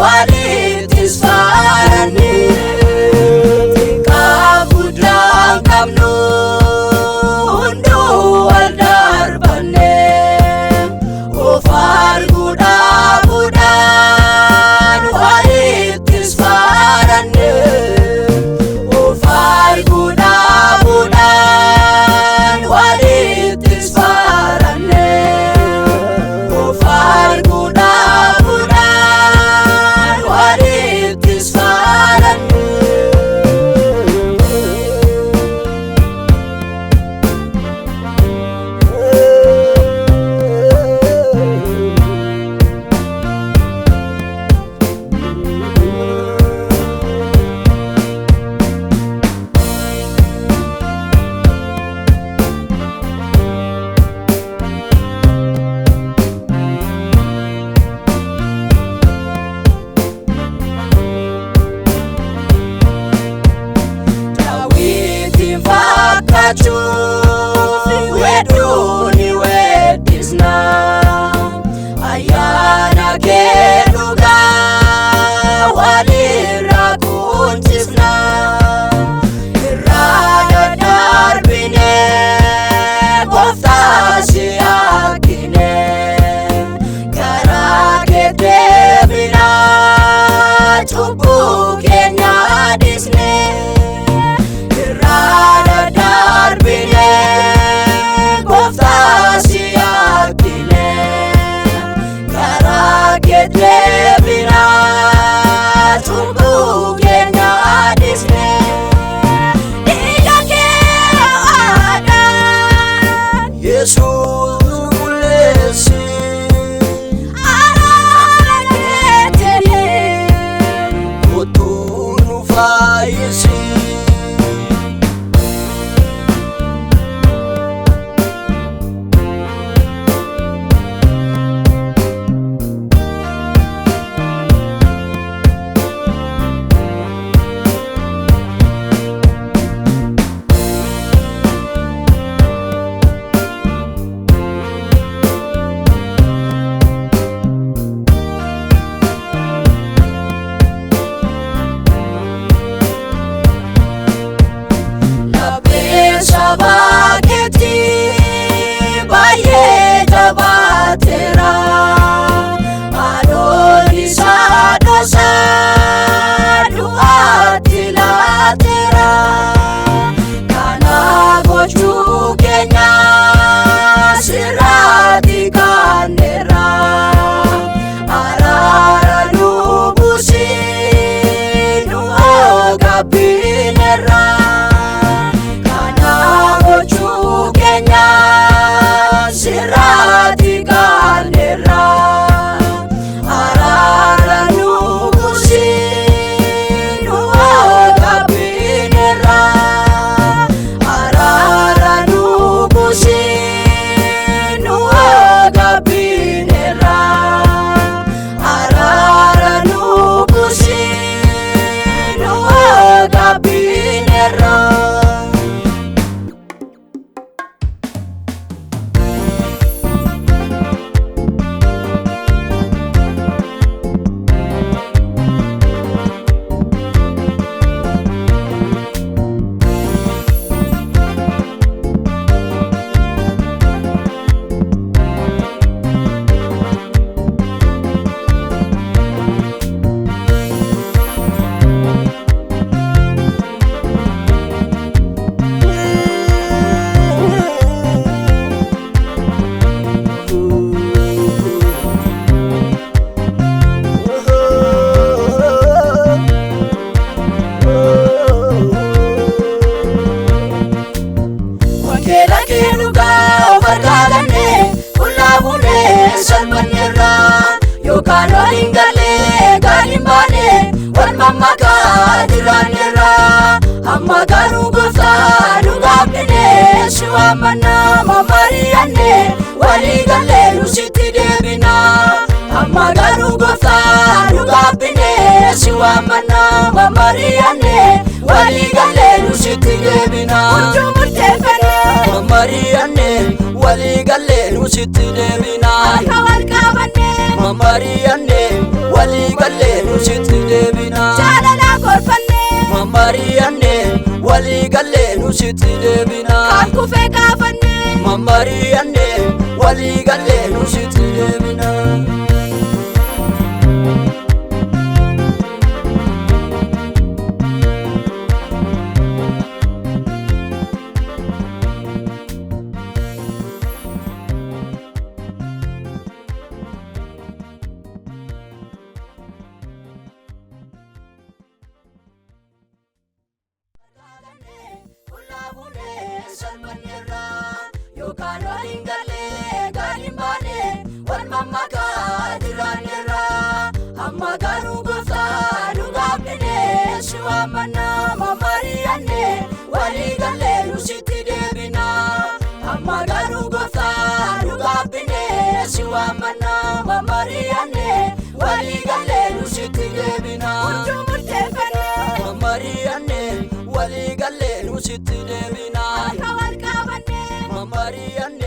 walitti sfaarani kabudan kamnu hundu waldarbane ofar gudabudan walitti sfaarani ofar gudabudan walitti sfaarani ofar gudabudan walitti sfaarani weduni wedisna ayana keduga walira kuntisna irada darbine koftasi akine karake debina tubu kenya disne irada darbine koftasi akine karake debina tubu kenya disne digake ada Jesus kulesi araketene kutunu faisi Sabaketi baye jabatera adoni sadosa duatilatera kana gochu kenya sirati kanera arara lubusi nuagabinera Kenya sirati kanera arara nubusi nuagabinera arara nubusi nuagabinera arara nubusi nuagabinera Ingale galimbane wal mamaka diranera amma garu gofa dugabne shiwamana mamariane wali gale lusiti debina amma garu gofa dugabne shiwamana mamariane wali gale lusiti debina unjumurte fana mamariane wali gale lusiti debina kawal kabane Mamariyanne walii gallee nusitti deebina. Jaalala gorfanne Mamariyanne walii gallee nusitti deebina. kan kufee gaafanne Mamariyanne walii gallee nusitti deebina. Yookaan waliin galee galiin baanee wal mammakaa jiraanneerra amma garuu gooftaa dhugaaf dhibee si waammanna. Mamariyanne walii galee nusitti deebina. Amma garuu gooftaa dhugaaf dhibee si waammanna. Mamariyanne walii galee nusitti deebina. Hunduu murteeffanne Mamariyanne walii gallee nusitti deebina. akka wal qabanne Mamariyanne